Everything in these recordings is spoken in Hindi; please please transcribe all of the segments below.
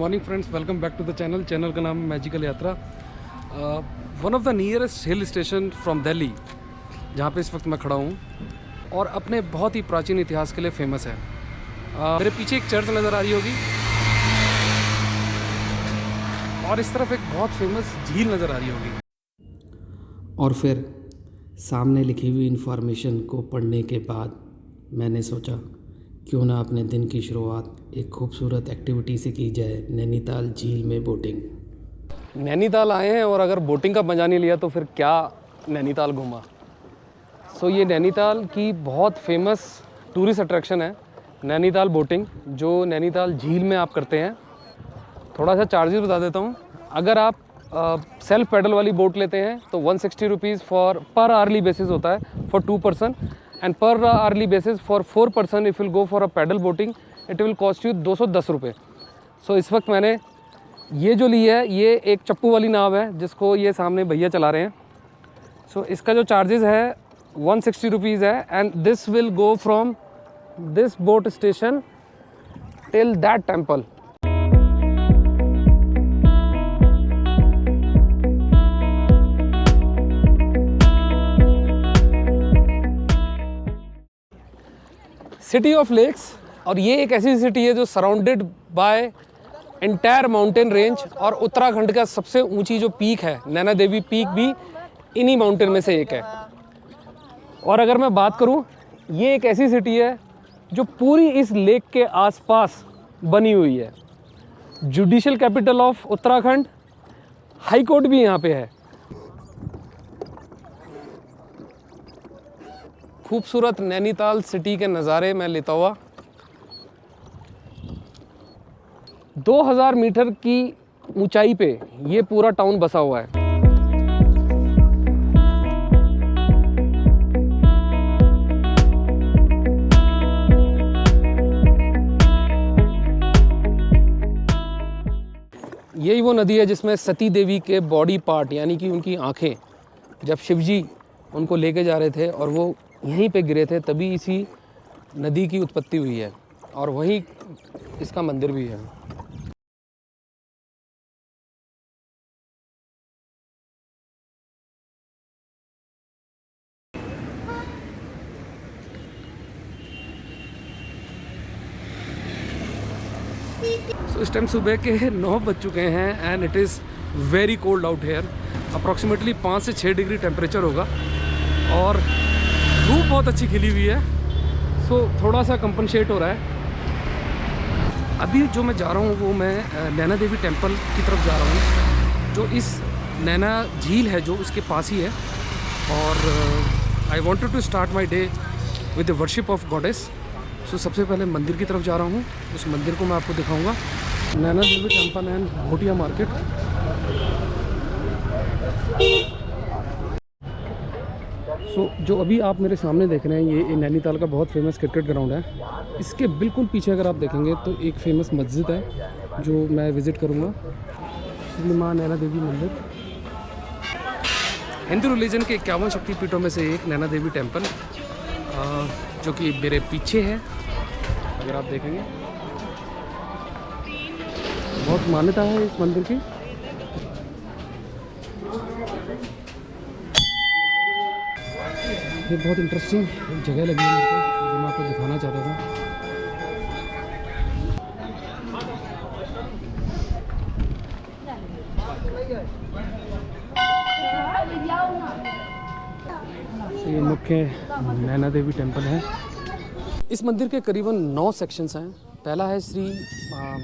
Morning friends, welcome back to the channel का नाम है Magical Yatra. One of the nearest hill station from Delhi, जहाँ पे इस वक्त मैं खड़ा हूँ और अपने बहुत ही प्राचीन इतिहास के लिए फेमस है। मेरे पीछे एक चर्च नज़र आ रही होगी और इस तरफ एक बहुत फेमस झील नज़र आ रही होगी। और फिर सामने लिखी हुई इन्फॉर्मेशन को पढ़ने के बाद मैंने सोचा क्यों ना अपने दिन की शुरुआत एक खूबसूरत एक्टिविटी से की जाए, नैनीताल झील में बोटिंग। नैनीताल आए हैं और अगर बोटिंग का मज़ा नहीं लिया तो फिर क्या नैनीताल घूमा। ये नैनीताल की बहुत फेमस टूरिस्ट अट्रैक्शन है नैनीताल बोटिंग, जो नैनीताल झील में आप करते हैं। थोड़ा सा चार्जेस बता देता हूँ। अगर आप सेल्फ पैडल वाली बोट लेते हैं तो 160 रुपीज़ पर आवर्ली बेसिस होता है फॉर 2 पर्सन, एंड पर hourly basis for 4 person if will go for a pedal boating it will cost you 210 रुपये। इस वक्त मैंने ये जो ली है ये एक चप्पू वाली नाव है जिसको ये सामने भैया चला रहे हैं। इसका जो चार्जेस है 160 रुपीज़ है, and this will go from this boat station till that temple. City of lakes, और ये एक ऐसी सिटी है जो surrounded by entire mountain range, और उत्तराखंड का सबसे ऊंची जो पीक है नैना देवी पीक भी इन्हीं माउंटेन में से एक है। और अगर मैं बात करूं, ये एक ऐसी सिटी है जो पूरी इस लेक के आसपास बनी हुई है। Judicial capital of Uttarakhand, high court भी यहाँ पे है। खूबसूरत नैनीताल सिटी के नज़ारे मैं लेता हुआ 2000 मीटर की ऊंचाई पे ये पूरा टाउन बसा हुआ है। यही वो नदी है जिसमें सती देवी के बॉडी पार्ट यानी कि उनकी आंखें, जब शिवजी उनको लेके जा रहे थे और वो यहीं पे गिरे थे, तभी इसी नदी की उत्पत्ति हुई है, और वहीं इसका मंदिर भी है। इस टाइम सुबह के 9 बज चुके हैं and it is very cold out here. Approximately 5 से 6 डिग्री टेम्परेचर होगा और धूप बहुत अच्छी खिली हुई है, थोड़ा सा कंपनसेट हो रहा है। अभी जो मैं जा रहा हूँ वो मैं नैना देवी टेम्पल की तरफ जा रहा हूँ, जो इस नैना झील है जो उसके पास ही है। और I wanted to start my day with the worship of goddess. सबसे पहले मंदिर की तरफ जा रहा हूँ, उस मंदिर को मैं आपको दिखाऊँगा। Naina Devi temple and Bhotia market. जो अभी आप मेरे सामने देख रहे हैं ये नैनीताल का बहुत फेमस क्रिकेट ग्राउंड है। इसके बिल्कुल पीछे अगर आप देखेंगे तो एक फेमस मस्जिद है जो मैं विज़िट करूँगा, श्री माँ नैना देवी मंदिर। हिंदू रिलीजन के 51 शक्तिपीठों में से एक नैना देवी टेम्पल, जो कि मेरे पीछे है। अगर आप देखेंगे बहुत मान्यता है इस मंदिर की। ये बहुत इंटरेस्टिंग जगह लगी है मेरे को, जो मैं आपको दिखाना चाहता था। ये मुख्य नैना देवी टेम्पल है। इस मंदिर के करीबन 9 सेक्शंस हैं। पहला है श्री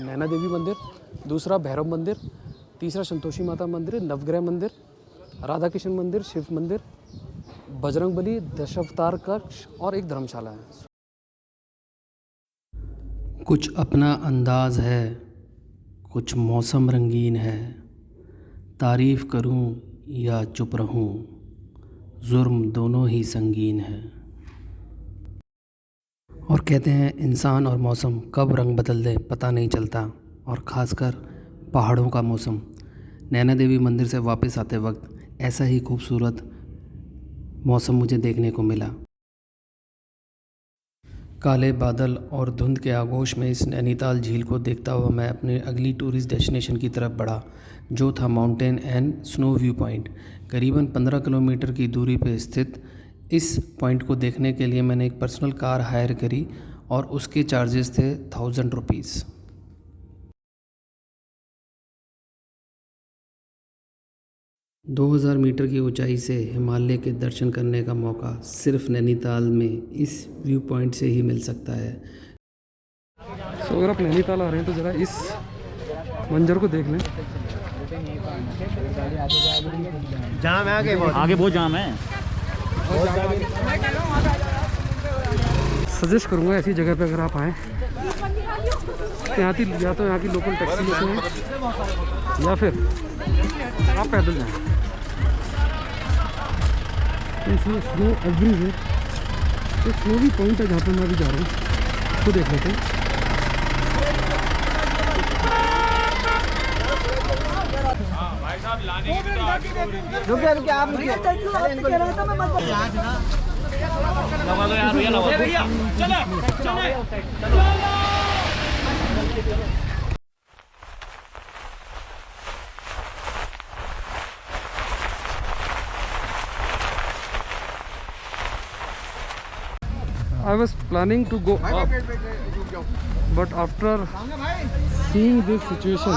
नैना देवी मंदिर, दूसरा भैरव मंदिर, तीसरा संतोषी माता मंदिर, नवग्रह मंदिर, राधा कृष्ण मंदिर, शिव मंदिर, बजरंगबली, दशावतार कक्ष और एक धर्मशाला है। कुछ अपना अंदाज है, कुछ मौसम रंगीन है, तारीफ़ करूं या चुप रहूं, जुर्म दोनों ही संगीन है। और कहते हैं इंसान और मौसम कब रंग बदल दे पता नहीं चलता, और ख़ासकर पहाड़ों का मौसम। नैना देवी मंदिर से वापस आते वक्त ऐसा ही खूबसूरत मौसम मुझे देखने को मिला। काले बादल और धुंध के आगोश में इस नैनीताल झील को देखता हुआ मैं अपने अगली टूरिस्ट डेस्टिनेशन की तरफ बढ़ा, जो था mountain and snow view point. करीबन 15 किलोमीटर की दूरी पर स्थित इस पॉइंट को देखने के लिए मैंने एक पर्सनल कार हायर करी और उसके चार्जेस थे 1000 रुपीज़। 2000 मीटर की ऊंचाई से हिमालय के दर्शन करने का मौका सिर्फ नैनीताल में इस व्यू पॉइंट से ही मिल सकता है। सो अगर आप नैनीताल आ रहे हैं तो ज़रा इस मंजर को देख लें। जाम है आगे बहुत जाम है। सजेस्ट करूँगा ऐसी जगह पे अगर आप आएँ या तो यहाँ की लोकल टैक्सी लेते हैं या फिर आप पैदल जाएँ। इसमें स्नो एवरीवेयर, तो स्नो भी पॉइंट है जहाँ पे मैं अभी जा रहा हूँ, उसको देख लेते हैं। I was planning to go up, but after seeing this situation,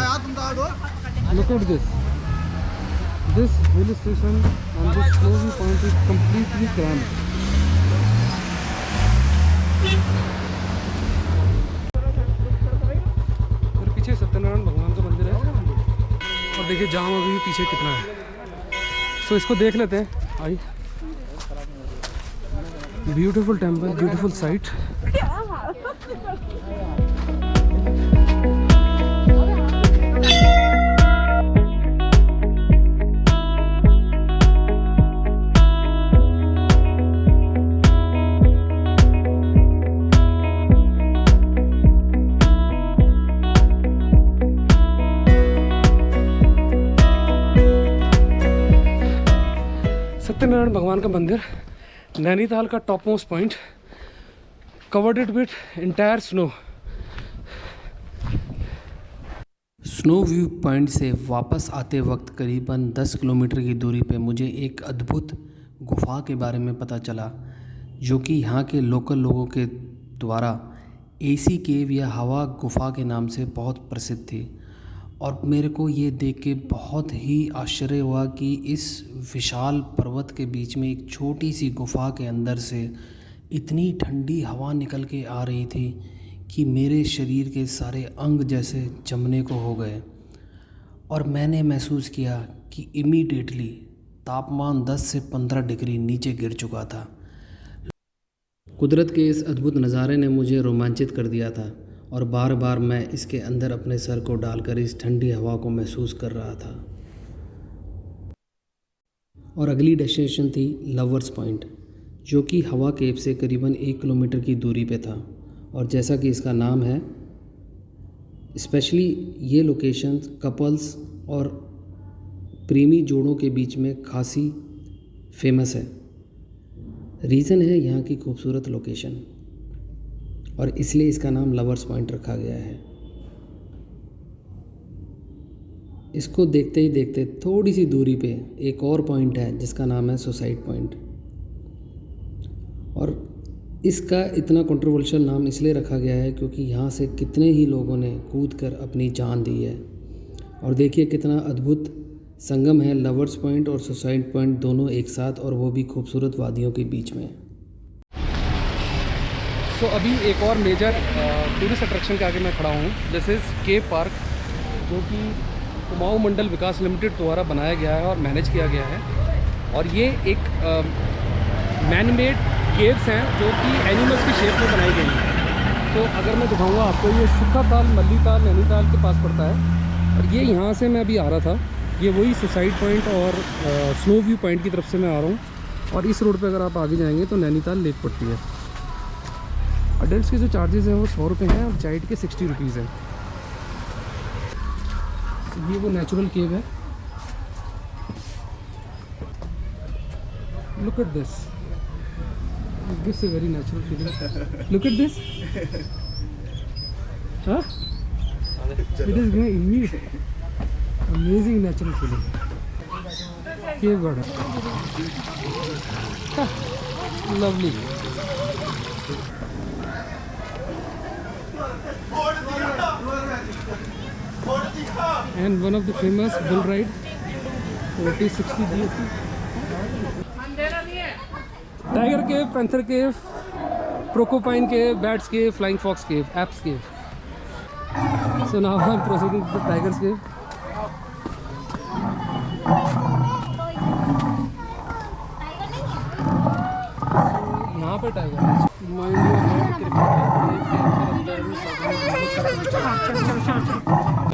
look at this. This hill station and this snow view point is completely cramped. और पीछे सत्यनारायण भगवान का मंदिर है और देखिए जाम अभी भी पीछे कितना है। सो इसको देख लेते हैं। I beautiful temple, beautiful site. Satyanarayan भगवान का मंदिर, नैनीताल का top most point, covered it with entire snow. Snow view point से वापस आते वक्त करीबन 10 किलोमीटर की दूरी पे मुझे एक अद्भुत गुफा के बारे में पता चला, जो कि यहाँ के लोकल लोगों के द्वारा एसी केव या हवा गुफा के नाम से बहुत प्रसिद्ध थी। और मेरे को ये देख के बहुत ही आश्चर्य हुआ कि इस विशाल पर्वत के बीच में एक छोटी सी गुफा के अंदर से इतनी ठंडी हवा निकल के आ रही थी कि मेरे शरीर के सारे अंग जैसे जमने को हो गए। और मैंने महसूस किया कि इमीडिएटली तापमान 10 से 15 डिग्री नीचे गिर चुका था। कुदरत के इस अद्भुत नज़ारे ने मुझे रोमांचित कर दिया था और बार बार मैं इसके अंदर अपने सर को डालकर इस ठंडी हवा को महसूस कर रहा था। और अगली डेस्टिनेशन थी लवर्स पॉइंट, जो कि हवा केव से करीबन 1 किलोमीटर की दूरी पे था। और जैसा कि इसका नाम है, स्पेशली ये लोकेशन कपल्स और प्रेमी जोड़ों के बीच में खासी फेमस है। रीज़न है यहाँ की खूबसूरत लोकेशन, और इसलिए इसका नाम लवर्स पॉइंट रखा गया है। इसको देखते ही देखते थोड़ी सी दूरी पे एक और पॉइंट है जिसका नाम है सुसाइड पॉइंट। और इसका इतना कंट्रोवर्शियल नाम इसलिए रखा गया है क्योंकि यहाँ से कितने ही लोगों ने कूद कर अपनी जान दी है। और देखिए कितना अद्भुत संगम है लवर्स पॉइंट और सुसाइड पॉइंट दोनों एक साथ, और वो भी खूबसूरत वादियों के बीच में। तो अभी एक और मेजर टूरिस्ट अट्रैक्शन के आगे मैं खड़ा हूँ। दिस इज़ केव पार्क, जो कि कुमाऊं मंडल विकास लिमिटेड द्वारा बनाया गया है और मैनेज किया गया है। और ये एक मैन मेड केव्स हैं जो कि एनिमल्स की शेप में बनाई गई हैं। तो अगर मैं दिखाऊंगा आपको, ये सुखाताल मल्लीताल नैनीताल के पास पड़ता है। और ये यहाँ से मैं अभी आ रहा था, ये वही सुसाइड पॉइंट और स्नो व्यू पॉइंट की तरफ से मैं आ रहा हूँ। और इस रोड पे अगर आप आगे जाएंगे तो नैनीताल लेक पड़ती है। अडल्ट के जो चार्जेस हैं वो 100 रुपये हैं और चाइल्ड के 60 रुपीज़ हैं। ये वो नेचुरल केव है, look at this. It gives a very natural feeling. Look at this. Huh? It is giving immediate, amazing natural feeling. Cave garden. Lovely. And one of the famous bull ride, 40-60 GST. Tiger cave, panther cave, porcupine cave, bats cave, flying fox cave, apes cave. So now I'm proceeding to the tiger's cave. यहाँ पे टाइगर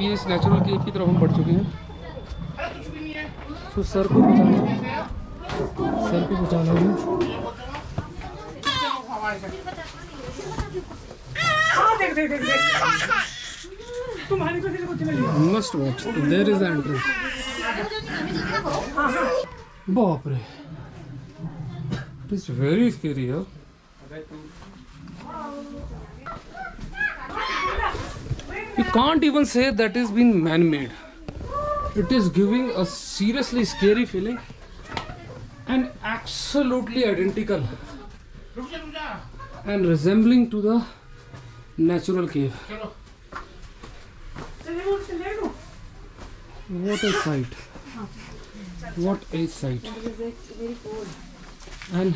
ये इस नेचुरल केव की तरफ हम बढ़ चुके हैं। तो सर को बचाना है। Must watch. There is the entrance. बाप रे, it is very scary, huh? You can't even say that is been man-made. It is giving a seriously scary feeling and absolutely identical and resembling to the natural cave. What a sight! What a sight! And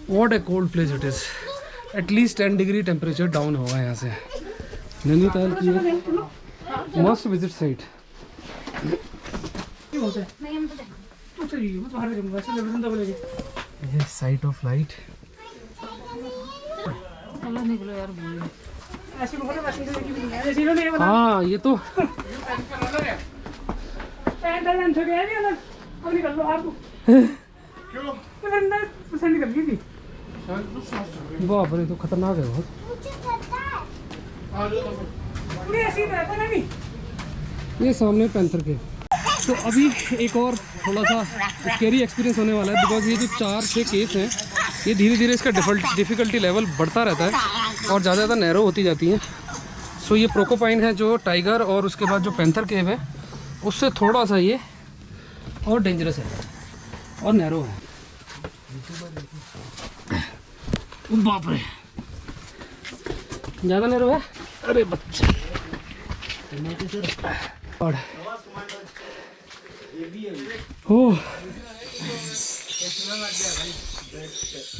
what a cold place it is. At least 10 degree temperature down होगा यहाँ से। नैनीताल की must visit site. ये sight of light. हाँ ये तो बाप रे, तो खतरनाक है बहुत। ये सामने पैंथर के। तो अभी एक और थोड़ा सा स्केरी एक्सपीरियंस होने वाला है, बिकॉज ये जो 4-6 केव्स हैं ये धीरे धीरे इसका डिफ़िकल्टी लेवल बढ़ता रहता है और ज़्यादा नैरो होती जाती हैं। सो ये प्रोकोपाइन है जो टाइगर, और उसके बाद जो पैंथर केव है उससे थोड़ा सा ये और डेंजरस है और नैरो है। बाप रे, ज़्यादा नैरो है। अरे बच्चा, और ओह,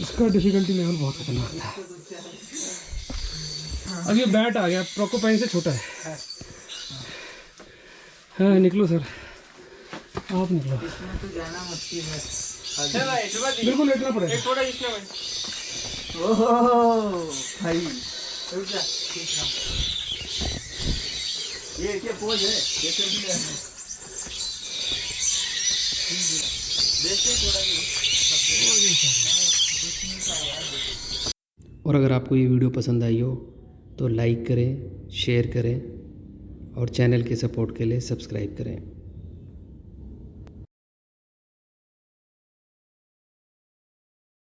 इसका डिफिकल्टी लेवल बहुत खतरनाक था। अब ये बैट आ गया, प्रोकोपाइन से छोटा है। हाँ निकलो सर, आप निकलो। बिल्कुल लेटना पड़ेगा। भाई ये क्या पोज है? और अगर आपको ये वीडियो पसंद आई हो तो लाइक करें, शेयर करें और चैनल के सपोर्ट के लिए सब्सक्राइब करें।